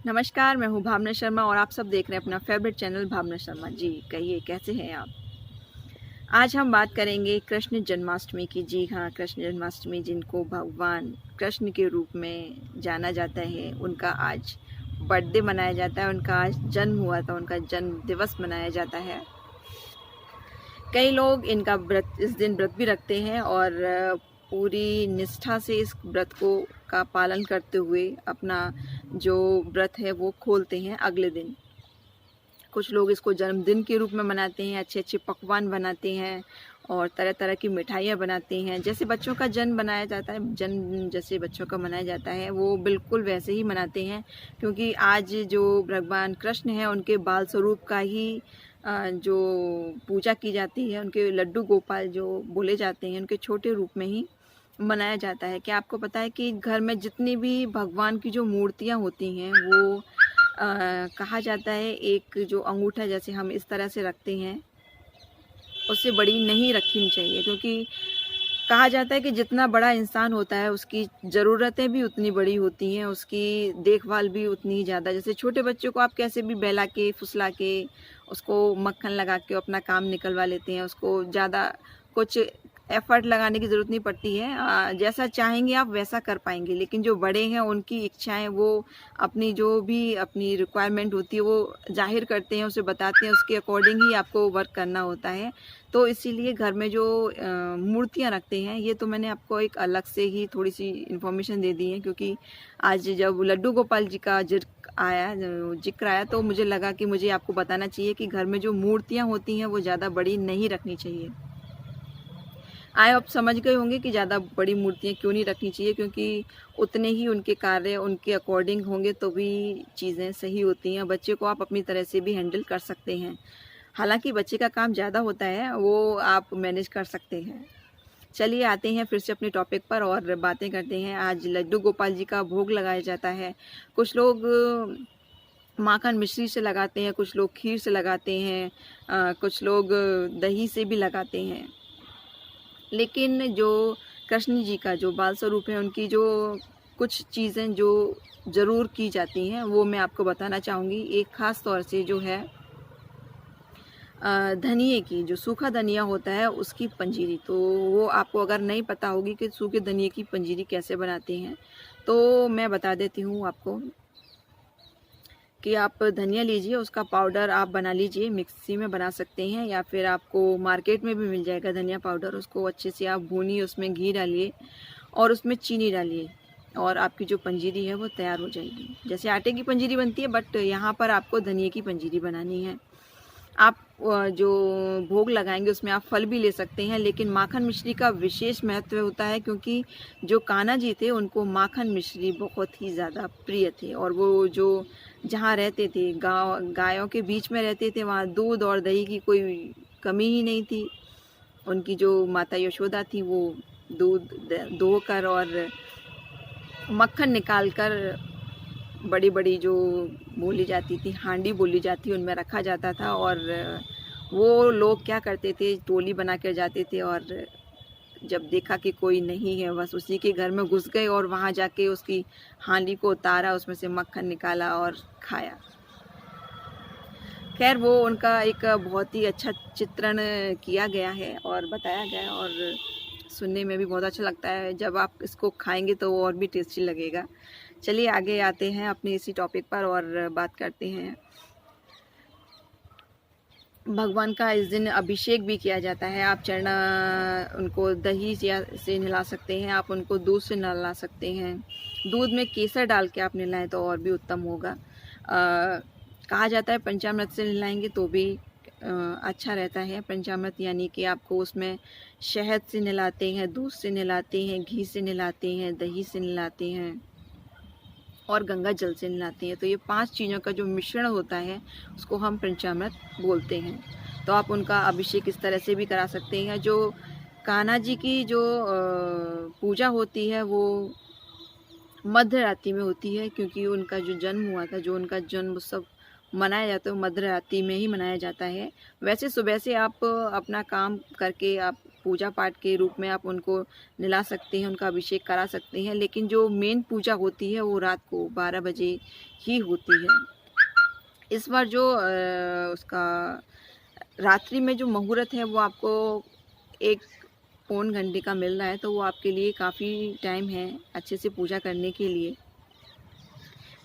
नमस्कार, मैं हूँ भावना शर्मा और आप सब देख रहे हैं अपना फेवरेट चैनल भावना शर्मा। जी, कहिए कैसे हैं आप? आज हम बात करेंगे कृष्ण जन्माष्टमी की। जी हाँ, कृष्ण जन्माष्टमी जिनको भगवान कृष्ण के रूप में जाना जाता है, उनका आज बर्थडे मनाया जाता है, उनका आज जन्म हुआ था, उनका जन्म दिवस मनाया जाता है। कई लोग इनका व्रत इस दिन व्रत भी रखते हैं और पूरी निष्ठा से इस व्रत को का पालन करते हुए अपना जो व्रत है वो खोलते हैं अगले दिन। कुछ लोग इसको जन्मदिन के रूप में मनाते हैं, अच्छे-अच्छे पकवान बनाते हैं और तरह-तरह की मिठाइयाँ बनाते हैं। जैसे बच्चों का जन्म बनाया जाता है, जन्म जैसे बच्चों का मनाया जाता है, वो बिल्कुल वैसे ही मनाते हैं, क्योंकि आज जो भगवान कृष्ण हैं, उनके बाल स्वरूप का ही जो पूजा की जाती है, उनके लड्डू गोपाल जो बोले जाते हैं, उनके छोटे रूप में ही मनाया जाता है। क्या आपको पता है कि घर में जितनी भी भगवान की जो मूर्तियाँ होती हैं, वो कहा जाता है एक जो अंगूठा जैसे हम इस तरह से रखते हैं, उससे बड़ी नहीं रखनी चाहिए, क्योंकि कहा जाता है कि जितना बड़ा इंसान होता है उसकी ज़रूरतें भी उतनी बड़ी होती हैं, उसकी देखभाल भी उतनी ही ज़्यादा। जैसे छोटे बच्चों को आप कैसे भी बहला के, फुसला के, उसको मक्खन लगा के अपना काम निकलवा लेते हैं, उसको ज़्यादा कुछ एफ़र्ट लगाने की ज़रूरत नहीं पड़ती है। जैसा चाहेंगे आप वैसा कर पाएँगे, लेकिन जो बड़े हैं उनकी इच्छाएँ वो अपनी जो भी अपनी रिक्वायरमेंट होती है वो ज़ाहिर करते हैं, उसे बताते हैं, उसके अकॉर्डिंग ही आपको वर्क करना होता है। तो इसीलिए घर में जो मूर्तियाँ रखते हैं, ये तो मैंने आपको एक अलग से ही थोड़ी-सी इन्फॉर्मेशन दे दी है, क्योंकि आज जब लड्डू गोपाल जी का ज़िक्र आया तो मुझे लगा कि मुझे आपको बताना चाहिए कि घर में जो मूर्तियाँ होती हैं वो ज़्यादा बड़ी नहीं रखनी चाहिए। आप समझ गए होंगे कि ज़्यादा बड़ी मूर्तियाँ क्यों नहीं रखनी चाहिए, क्योंकि उतने ही उनके कार्य उनके अकॉर्डिंग होंगे तो भी चीज़ें सही होती हैं। बच्चे को आप अपनी तरह से भी हैंडल कर सकते हैं। हालाँकि बच्चे का काम ज़्यादा होता है, वो आप मैनेज कर सकते हैं। चलिए आते हैं फिर से अपने टॉपिक पर और बातें करते हैं। आज लड्डू गोपाल जी का भोग लगाया जाता है। कुछ लोग माखन मिश्री से लगाते हैं, कुछ लोग खीर से लगाते हैं, कुछ लोग दही से भी लगाते हैं। लेकिन जो कृष्ण जी का जो बाल स्वरूप है, उनकी जो कुछ चीज़ें जो ज़रूर की जाती हैं, वो मैं आपको बताना चाहूँगी। एक ख़ास तौर से जो है धनिये की, जो सूखा धनिया होता है उसकी पंजीरी, तो वो आपको अगर नहीं पता होगी कि सूखे धनिये की पंजीरी कैसे बनाते हैं, तो मैं बता देती हूँ आपको कि आप धनिया लीजिए, उसका पाउडर आप बना लीजिए, मिक्सी में बना सकते हैं या फिर आपको मार्केट में भी मिल जाएगा धनिया पाउडर। उसको अच्छे से आप भूनिए, उसमें घी डालिए और उसमें चीनी डालिए और आपकी जो पंजीरी है वो तैयार हो जाएगी। जैसे आटे की पंजीरी बनती है, बट यहाँ पर आपको धनिये की पंजीरी बनानी है। आप जो भोग लगाएँगे उसमें आप फल भी ले सकते हैं, लेकिन माखन मिश्री का विशेष महत्व होता है, क्योंकि जो कान्हा जी थे उनको माखन मिश्री बहुत ही ज़्यादा प्रिय थे और वो जो जहाँ रहते थे, गायों के बीच में रहते थे, वहाँ दूध और दही की कोई कमी ही नहीं थी। उनकी जो माता यशोदा थी वो दूध दोहकर और मक्खन निकाल कर बड़ी-बड़ी जो बोली जाती थी, हांडी बोली जाती, उनमें रखा जाता था और वो लोग क्या करते थे, टोली बना कर जाते थे और जब देखा कि कोई नहीं है, बस उसी के घर में घुस गए और वहाँ जाके उसकी हांडी को उतारा, उसमें से मक्खन निकाला और खाया। खैर वो उनका एक बहुत ही अच्छा चित्रण किया गया है और बताया गया है और सुनने में भी बहुत अच्छा लगता है। जब आप इसको खाएँगे तो वो और भी टेस्टी लगेगा। चलिए आगे आते हैं अपने इसी टॉपिक पर और बात करते हैं। भगवान का इस दिन अभिषेक भी किया जाता है। आप उनको दही से नहला सकते हैं, आप उनको दूध से नहला सकते हैं। दूध में केसर डाल के आप नहलाएँ तो और भी उत्तम होगा। कहा जाता है पंचामृत से नहलाएँगे तो भी अच्छा रहता है। पंचामृत यानी कि आपको उसमें शहद से नहलाते हैं, दूध से नहलाते हैं, घी से नहलाते हैं, दही से नहलाते हैं और गंगा जल से नहलाते हैं। तो ये 5 चीज़ों का जो मिश्रण होता है उसको हम पंचामृत बोलते हैं। तो आप उनका अभिषेक इस तरह से भी करा सकते हैं। जो कान्हा जी की जो पूजा होती है वो मध्य रात्रि में होती है, क्योंकि उनका जो जन्म हुआ था, जो उनका जन्म उत्सव मनाया जाता है मध्य रात्रि में ही मनाया जाता है। वैसे सुबह से आप अपना काम करके आप पूजा पाठ के रूप में आप उनको नहला सकते हैं, उनका अभिषेक करा सकते हैं, लेकिन जो मेन पूजा होती है वो रात को 12 बजे ही होती है। इस बार जो उसका रात्रि में जो मुहूर्त है वो आपको 1 पौन घंटे का मिल रहा है, तो वो आपके लिए काफ़ी टाइम है अच्छे से पूजा करने के लिए।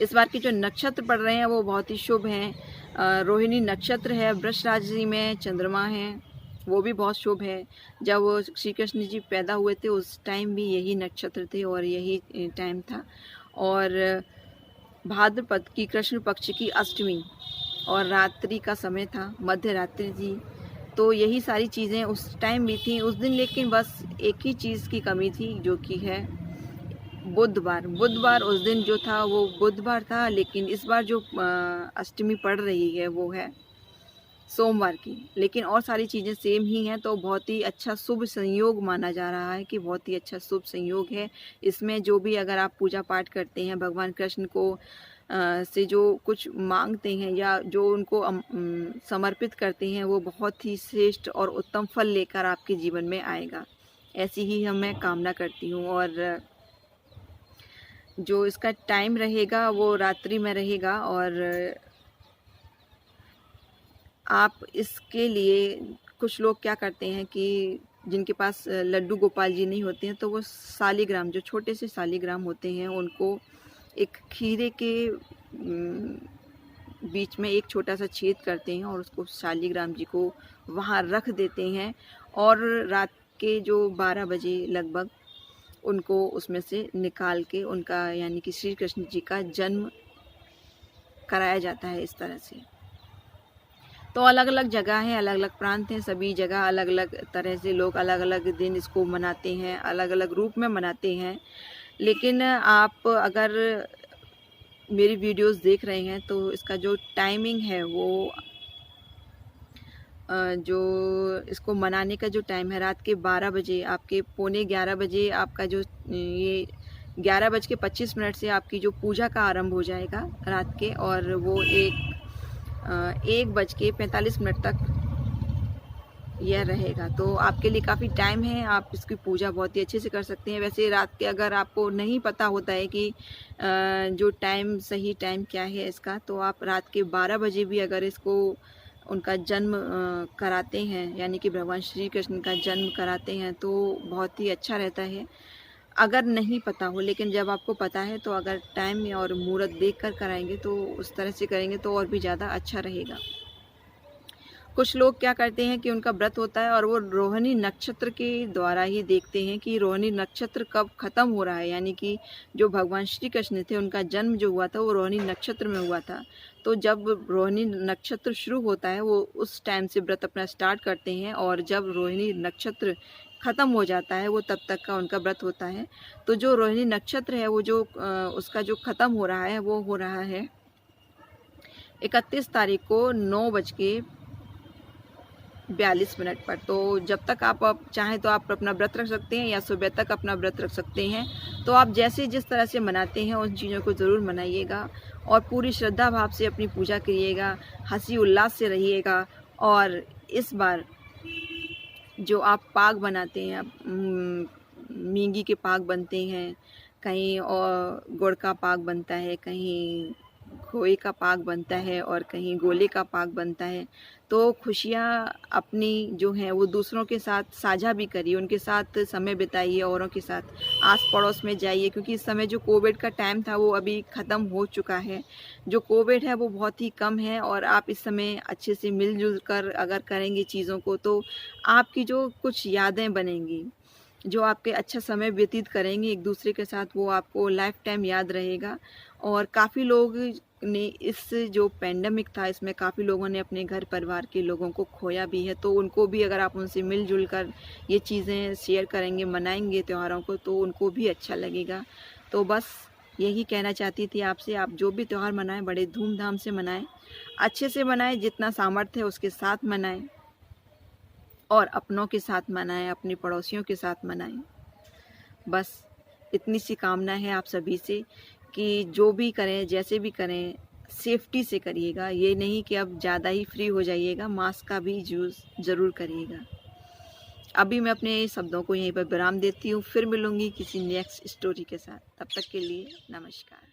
इस बार के जो नक्षत्र पड़ रहे हैं वो बहुत ही शुभ हैं। रोहिणी नक्षत्र है, वृष राशि में चंद्रमा है, वो भी बहुत शुभ है। जब वो श्री कृष्ण जी पैदा हुए थे उस टाइम भी यही नक्षत्र थे और यही टाइम था। और भाद्रपद की कृष्ण पक्ष की अष्टमी और रात्रि का समय था, मध्य रात्रि थी, तो यही सारी चीज़ें उस टाइम भी थी उस दिन। लेकिन बस एक ही चीज़ की कमी थी जो कि है बुधवार उस दिन जो था वो बुधवार था, लेकिन इस बार जो अष्टमी पड़ रही है वो है सोमवार की। लेकिन और सारी चीज़ें सेम ही हैं, तो बहुत ही अच्छा शुभ संयोग माना जा रहा है कि बहुत ही अच्छा शुभ संयोग है। इसमें जो भी अगर आप पूजा पाठ करते हैं भगवान कृष्ण को से जो कुछ मांगते हैं या जो उनको समर्पित करते हैं वो बहुत ही श्रेष्ठ और उत्तम फल लेकर आपके जीवन में आएगा, ऐसी ही मैं कामना करती हूँ। और जो इसका टाइम रहेगा वो रात्रि में रहेगा। और आप इसके लिए कुछ लोग क्या करते हैं कि जिनके पास लड्डू गोपाल जी नहीं होते हैं तो वो शालिग्राम, जो छोटे से शालिग्राम होते हैं, उनको एक खीरे के बीच में एक छोटा सा छेद करते हैं और उसको शालिग्राम जी को वहाँ रख देते हैं और रात के जो 12 बजे लगभग उनको उसमें से निकाल के उनका यानी कि श्री कृष्ण जी का जन्म कराया जाता है इस तरह से। तो अलग अलग जगह हैं, अलग अलग प्रांत हैं, सभी जगह अलग अलग तरह से लोग अलग अलग दिन इसको मनाते हैं, अलग अलग रूप में मनाते हैं। लेकिन आप अगर मेरी वीडियोस देख रहे हैं तो इसका जो टाइमिंग है वो जो इसको मनाने का जो टाइम है रात के 12 बजे, आपके 11:15 बजे आपका जो ये 11:25 से आपकी जो पूजा का आरंभ हो जाएगा रात के, और वो 1:45 तक यह रहेगा। तो आपके लिए काफ़ी टाइम है, आप इसकी पूजा बहुत ही अच्छे से कर सकते हैं। वैसे रात के अगर आपको नहीं पता होता है कि जो टाइम सही टाइम क्या है इसका, तो आप रात के 12 बजे भी अगर इसको उनका जन्म कराते हैं यानी कि भगवान श्री कृष्ण का जन्म कराते हैं तो बहुत ही अच्छा रहता है। अगर नहीं पता हो, लेकिन जब आपको पता है तो अगर टाइम और मुहूर्त देखकर कराएंगे तो उस तरह से करेंगे तो और भी ज़्यादा अच्छा रहेगा। कुछ लोग क्या करते हैं कि उनका व्रत होता है और वो रोहिणी नक्षत्र के द्वारा ही देखते हैं कि रोहिणी नक्षत्र कब ख़त्म हो रहा है, यानी कि जो भगवान श्री कृष्ण थे उनका जन्म जो हुआ था वो रोहिणी नक्षत्र में हुआ था। तो जब रोहिणी नक्षत्र शुरू होता है वो उस टाइम से व्रत अपना स्टार्ट करते हैं और जब रोहिणी नक्षत्र ख़त्म हो जाता है वो तब तक का उनका व्रत होता है। तो जो रोहिणी नक्षत्र है वो जो उसका जो ख़त्म हो रहा है वो हो रहा है 31 तारीख को 9:42 पर। तो जब तक आप चाहें तो आप अपना व्रत रख सकते हैं या सुबह तक अपना व्रत रख सकते हैं। तो आप जैसे जिस तरह से मनाते हैं उन चीज़ों को ज़रूर मनाइएगा और पूरी श्रद्धा भाव से अपनी पूजा करिएगा, हंसी उल्लास से रहिएगा। और इस बार जो आप पाग बनाते हैं, मींगी के पाग बनते हैं, कहीं और गुड़ का पाग बनता है, कहीं खोए का पाग बनता है और कहीं गोले का पाग बनता है। तो खुशियाँ अपनी जो हैं वो दूसरों के साथ साझा भी करिए, उनके साथ समय बिताइए, औरों के साथ आस पड़ोस में जाइए, क्योंकि इस समय जो कोविड का टाइम था वो अभी ख़त्म हो चुका है। जो कोविड है वो बहुत ही कम है और आप इस समय अच्छे से मिलजुल कर अगर करेंगे चीज़ों को तो आपकी जो कुछ यादें बनेंगी, जो आपके अच्छा समय व्यतीत करेंगे एक दूसरे के साथ, वो आपको लाइफ टाइम याद रहेगा। और काफ़ी लोग ने इस जो पेंडेमिक था इसमें काफ़ी लोगों ने अपने घर परिवार के लोगों को खोया भी है, तो उनको भी अगर आप उनसे मिलजुल कर ये चीज़ें शेयर करेंगे, मनाएंगे त्योहारों को, तो उनको भी अच्छा लगेगा। तो बस यही कहना चाहती थी आपसे, आप जो भी त्यौहार मनाएं बड़े धूमधाम से मनाएं, अच्छे से मनाएं, जितना सामर्थ्य है उसके साथ मनाएं और अपनों के साथ मनाएं, अपने पड़ोसियों के साथ मनाएं। बस इतनी सी कामना है आप सभी से कि जो भी करें, जैसे भी करें, सेफ्टी से करिएगा, ये नहीं कि अब ज़्यादा ही फ्री हो जाइएगा, मास्क का भी यूज़ ज़रूर करिएगा। अभी मैं अपने शब्दों को यहीं पर विराम देती हूँ, फिर मिलूँगी किसी नेक्स्ट स्टोरी के साथ। तब तक के लिए नमस्कार।